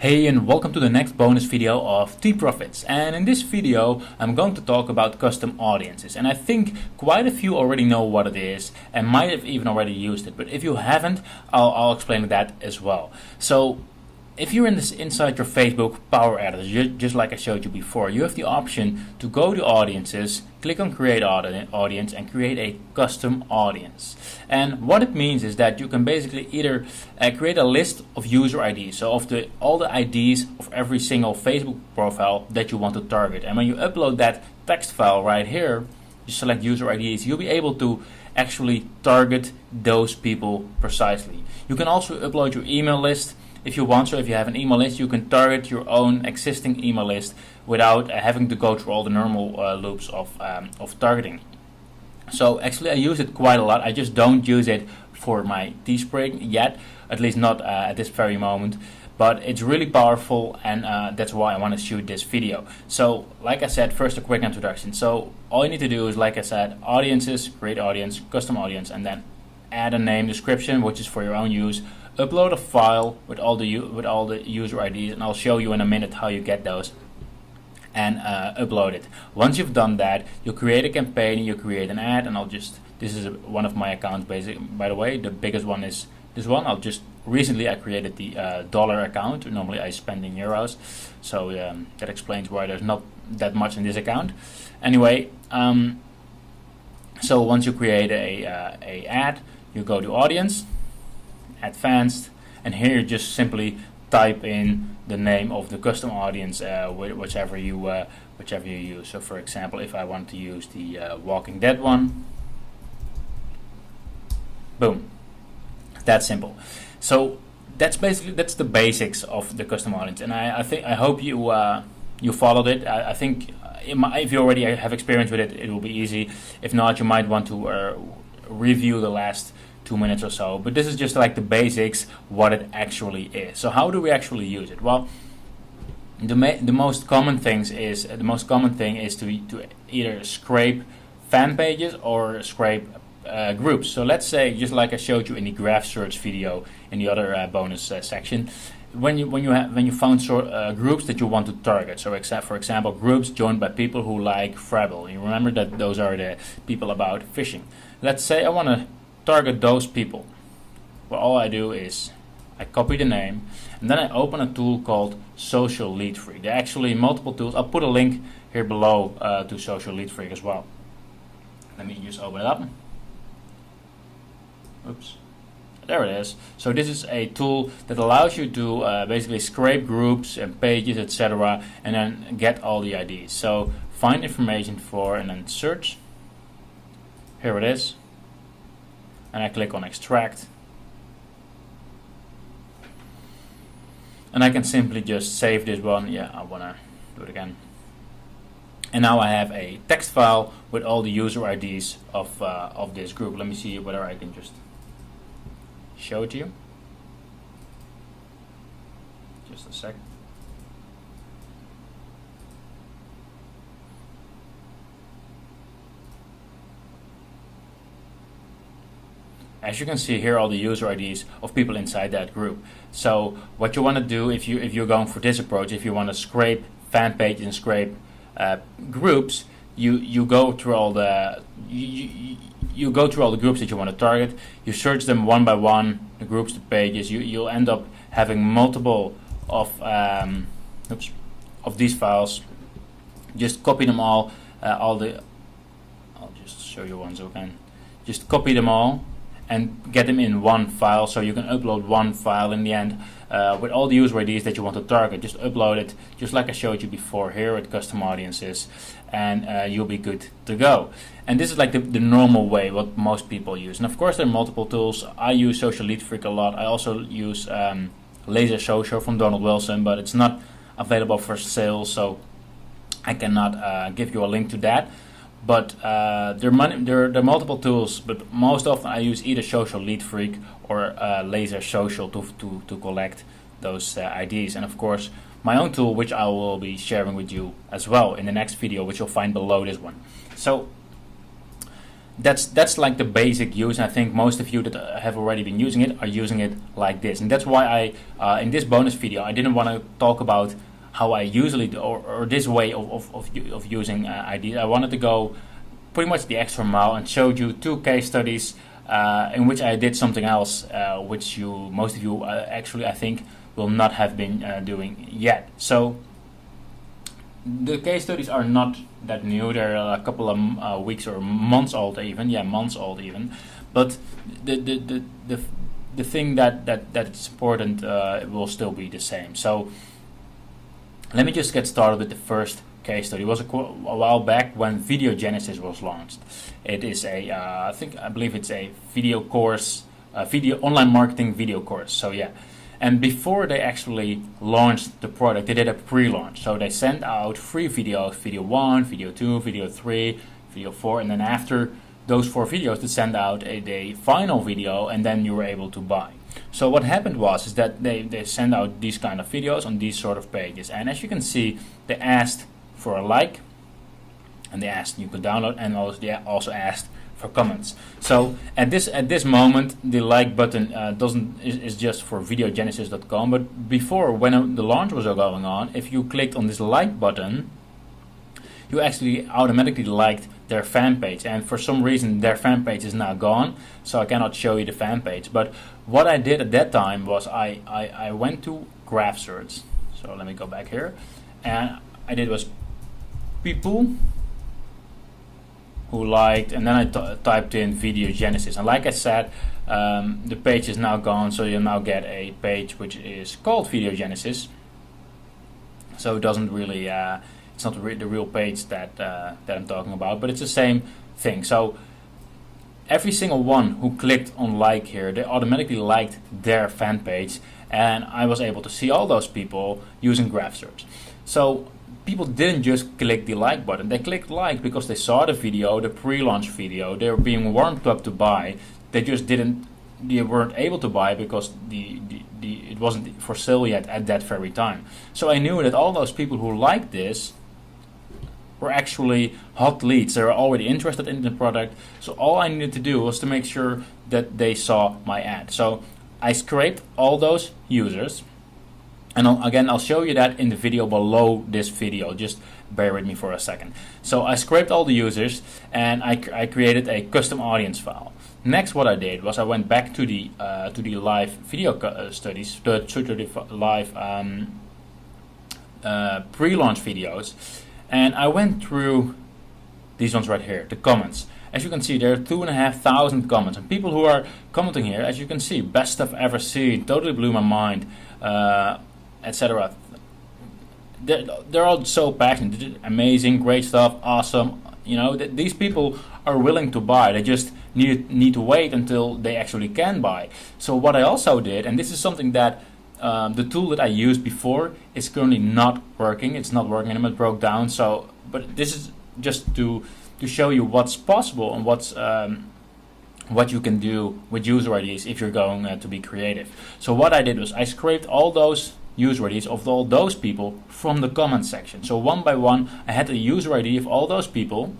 Hey, and welcome to the next bonus video of T-Profits. And in this video I'm going to talk about custom audiences, and I think quite a few already know what it is and might have even already used it, but if you haven't, I'll explain that as well. So if you're inside your Facebook Power Editor, just like I showed you before, you have the option to go to audiences, click on create audience and create a custom audience. And what it means is that you can basically either create a list of user IDs, so of all the IDs of every single Facebook profile that you want to target. And when you upload that text file right here, you select user IDs, you'll be able to actually target those people precisely. You can also upload your email list if you want. So if you have an email list, you can target your own existing email list without having to go through all the normal loops of targeting. So actually I use it quite a lot. I just don't use it for my Teespring yet, at least not at this very moment, but it's really powerful, and that's why I want to shoot this video. So like I said, first a quick introduction. So all you need to do is, like I said, audiences, create audience, custom audience, and then add a name description which is for your own use. Upload a file with all the user IDs, and I'll show you in a minute how you get those, and upload it. Once you've done that, you create a campaign, you create an ad, and this is one of my accounts, by the way. The biggest one is this one. Recently I created the dollar account. Normally I spend in euros, so that explains why there's not that much in this account. Anyway, so once you create a ad, you go to audience, advanced, and here you just simply type in the name of the custom audience, whichever you use. So for example, if I want to use the Walking Dead one, boom, that's simple. So that's the basics of the custom audience, and I hope you followed it. I think if you already have experience with it, it will be easy. If not, you might want to review the last 2 minutes or so, but this is just like the basics, what it actually is. So how do we actually use it? Well, the most common thing is to either scrape fan pages or scrape groups. So let's say, just like I showed you in the graph search video in the other bonus section, when you found groups that you want to target. So for example, groups joined by people who like Frabble. You remember that those are the people about fishing. Let's say I want to target those people. Well, all I do is I copy the name, and then I open a tool called Social Lead Freak. There are actually multiple tools. I'll put a link here below to Social Lead Freak as well. Let me just open it up. Oops. There it is. So this is a tool that allows you to basically scrape groups and pages, etc., and then get all the IDs. So find information for, and then search. Here it is. And I click on extract, and I can simply just save this one. Yeah, I want to do it again. And now I have a text file with all the user IDs of this group. Let me see whether I can just show it to you. Just a sec. As you can see here, all the user IDs of people inside that group. So what you want to do, if you're going for this approach, if you want to scrape fan pages and scrape groups, you go through all the groups that you want to target. You search them one by one, the groups, the pages. You'll end up having multiple of these files. Just copy them all. I'll just show you one so I can. Just copy them all and get them in one file, so you can upload one file in the end with all the user IDs that you want to target. Just upload it, just like I showed you before here with custom audiences, and you'll be good to go. And this is like the normal way, what most people use. And of course there are multiple tools. I use Social Lead Freak a lot. I also use Laser Social from Donald Wilson, but it's not available for sale, so I cannot give you a link to that. But there are multiple tools, but most often I use either Social Lead Freak or Laser Social to collect those IDs. And of course my own tool, which I will be sharing with you as well in the next video, which you'll find below this one. So that's like the basic use. And I think most of you that have already been using it are using it like this. And that's why I, in this bonus video, I didn't want to talk about how I usually do, or this way of using ideas. I wanted to go pretty much the extra mile and showed you 2 case studies in which I did something else, which most of you actually I think will not have been doing yet. So the case studies are not that new. They're a couple of weeks or months old even. Yeah, months old even. But the thing that is important will still be the same. So let me just get started with the first case study. It was a while back when Video Genesis was launched. It is a I believe it's a video course, video online marketing video course. So yeah. And before they actually launched the product, they did a pre-launch. So they sent out free videos, video 1, video 2, video 3, video 4, and then after those 4 videos, they sent out a final video, and then you were able to buy. So what happened was that they sent out these kind of videos on these sort of pages. And as you can see, they asked for a like, and they asked you could download, and they also asked for comments. So at this moment, the like button is just for videogenesis.com. But before, when the launch was going on, if you clicked on this like button, you actually automatically liked their fan page. And for some reason, their fan page is now gone, so I cannot show you the fan page. But what I did at that time was I went to graph search. So let me go back here, and I did was people who liked, and then I typed in Video Genesis, and like I said, the page is now gone, so you'll now get a page which is called Video Genesis. So it doesn't really, it's not the real page that I'm talking about, but it's the same thing. So every single one who clicked on like here, they automatically liked their fan page, and I was able to see all those people using graph search. So people didn't just click the like button. They clicked like because they saw the video, the pre-launch video. They were being warmed up to buy. They just they weren't able to buy because it wasn't for sale yet at that very time. So I knew that all those people who liked this were actually hot leads. They were already interested in the product. So all I needed to do was to make sure that they saw my ad. So I scraped all those users. And I'll show you that in the video below this video. Just bear with me for a second. So I scraped all the users, and I created a custom audience file. Next, what I did was I went back to the live video studies, to the live pre-launch videos, and I went through these ones right here, the comments. As you can see, there are 2,500 comments, and people who are commenting here, as you can see, best stuff ever seen, totally blew my mind, etc. They're all so passionate, amazing, great stuff, awesome. You know, these people are willing to buy. They just need to wait until they actually can buy. So what I also did, and this is something that the tool that I used before is currently not working. It's not working anymore. It broke down. So, but this is just to show you what's possible and what you can do with user IDs if you're going to be creative. So what I did was I scraped all those user IDs of all those people from the comment section. So one by one, I had a user ID of all those people,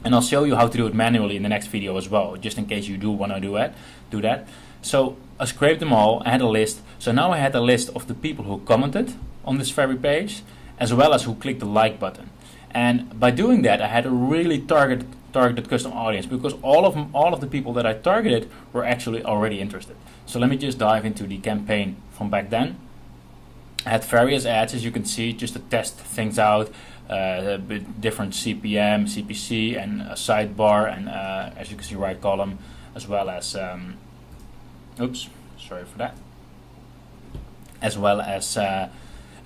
and I'll show you how to do it manually in the next video as well, just in case you do want to do that. So I scraped them all. I had a list. So now I had a list of the people who commented on this very page, as well as who clicked the like button. And by doing that, I had a really targeted custom audience, because all of the people that I targeted were actually already interested. So let me just dive into the campaign from back then. I had various ads, as you can see, just to test things out, different CPM, CPC, and a sidebar, and as you can see, right column, as well as oops, sorry for that, as well as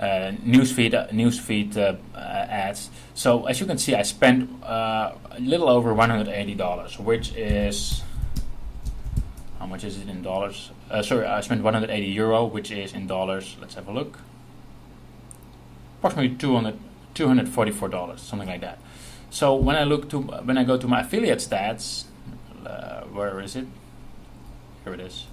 newsfeed ads. So as you can see, I spent a little over $180, which is, how much is it in dollars? Sorry, I spent 180 euro, which is in dollars. Let's have a look. Approximately $244, something like that. So when I go to my affiliate stats, where is it? Here it is.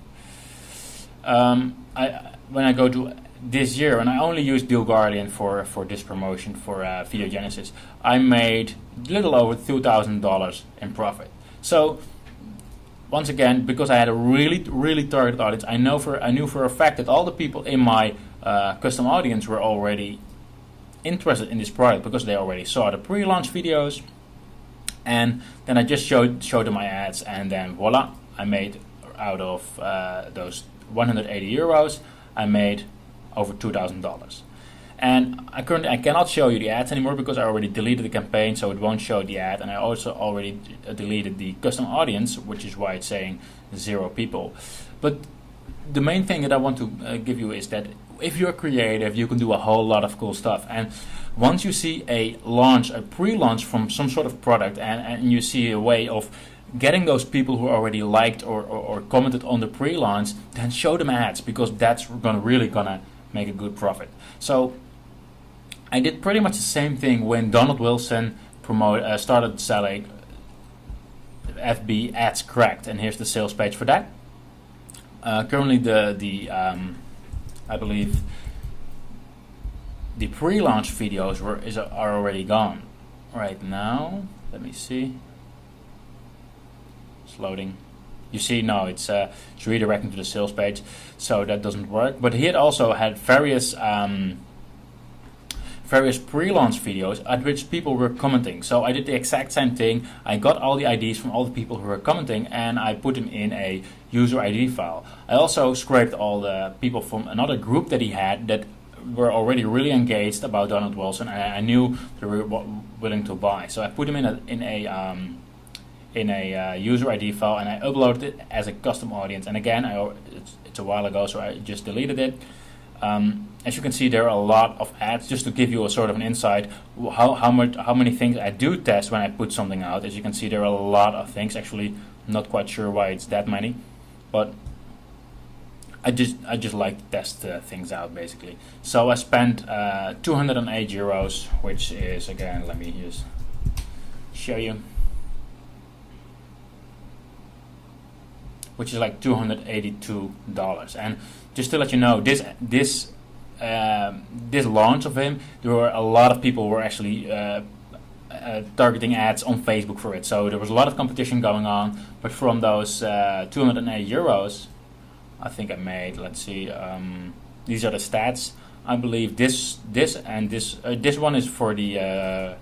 When I go to this year, and I only use Deal Guardian for this promotion for Video Genesis, I made a little over $2,000 in profit. So once again, because I had a really targeted audience, I knew for a fact that all the people in my custom audience were already interested in this product because they already saw the pre-launch videos, and then I just showed them my ads, and then voila, I made out of those 180 euros, I made over $2,000. And I cannot show you the ads anymore because I already deleted the campaign, so it won't show the ad, and I also already deleted the custom audience, which is why it's saying 0 people. But the main thing that I want to give you is that if you're creative, you can do a whole lot of cool stuff. And once you see a pre-launch from some sort of product, and you see a way of getting those people who already liked or commented on the pre-launch, then show them ads, because that's really gonna make a good profit. So I did pretty much the same thing when Donald Wilson started selling FB Ads Cracked, and here's the sales page for that. Currently, I believe the pre-launch videos are already gone right now. Let me see. It's loading. You see, no, it's redirecting to the sales page, so that doesn't work. But he had also had various pre-launch videos at which people were commenting. So I did the exact same thing. I got all the IDs from all the people who were commenting, and I put them in a user ID file. I also scraped all the people from another group that he had that were already really engaged about Donald Wilson, and I knew they were willing to buy. So I put them in a user ID file, and I uploaded it as a custom audience. And again, it's a while ago, so I just deleted it. As you can see, there are a lot of ads. Just to give you a sort of an insight how many things I do test when I put something out. As you can see, there are a lot of things. Actually, I'm not quite sure why it's that many, but I just like to test things out, basically. So I spent 208 euros, which is, again, let me just show you, which is like $282. And just to let you know, this launch of him, there were a lot of people who were actually targeting ads on Facebook for it. So there was a lot of competition going on. But from those 208 euros, I think I made, let's see, these are the stats. I believe this one is for the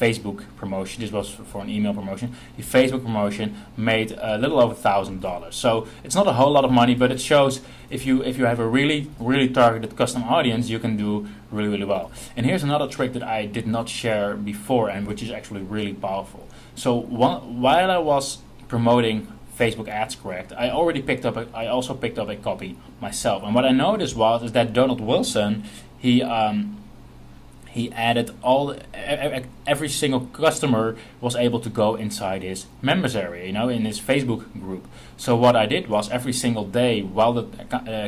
Facebook promotion. This was for an email promotion. The Facebook promotion made a little over $1,000. So it's not a whole lot of money, but it shows if you have a really targeted custom audience, you can do really well. And here's another trick that I did not share before, and which is actually really powerful. So while I was promoting Facebook Ads Cracked, I also picked up a copy myself. And what I noticed is that Donald Wilson, he added every single customer was able to go inside his members area, in his Facebook group. So what I did was every single day while the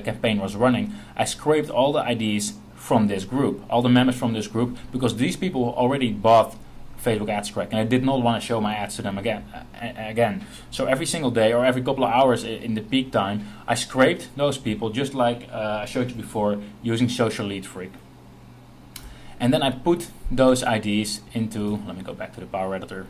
campaign was running, I scraped all the IDs from this group, all the members from this group, because these people already bought Facebook Ads Cracked, and I did not want to show my ads to them again. So every single day or every couple of hours in the peak time, I scraped those people, just like I showed you before, using Social Lead Freak. And then I put those IDs into, let me go back to the Power Editor,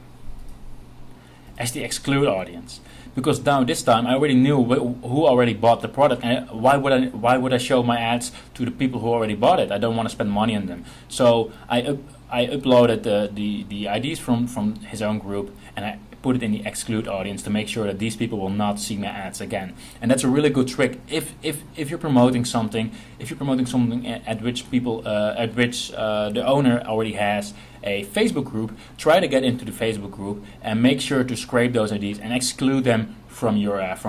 as the exclude audience. Because now this time I already knew who already bought the product, and why would I show my ads to the people who already bought it? I don't want to spend money on them. So I uploaded the IDs from his own group, and I put it in the exclude audience to make sure that these people will not see my ads again. And that's a really good trick if you're promoting something, at which the owner already has a Facebook group. Try to get into the Facebook group and make sure to scrape those IDs and exclude them from your ads,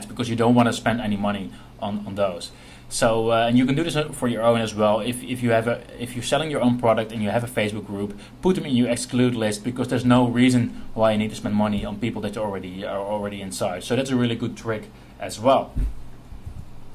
because you don't want to spend any money on those. So and you can do this for your own as well. If you're selling your own product and you have a Facebook group, put them in your exclude list, because there's no reason why you need to spend money on people that are already inside. So that's a really good trick as well.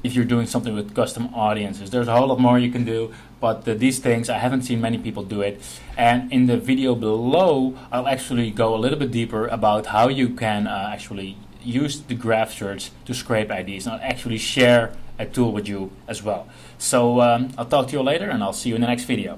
If you're doing something with custom audiences, there's a whole lot more you can do, but these things, I haven't seen many people do it. And in the video below, I'll actually go a little bit deeper about how you can actually use the graph search to scrape IDs, and I'll actually share a tool with you as well. So I'll talk to you later, and I'll see you in the next video.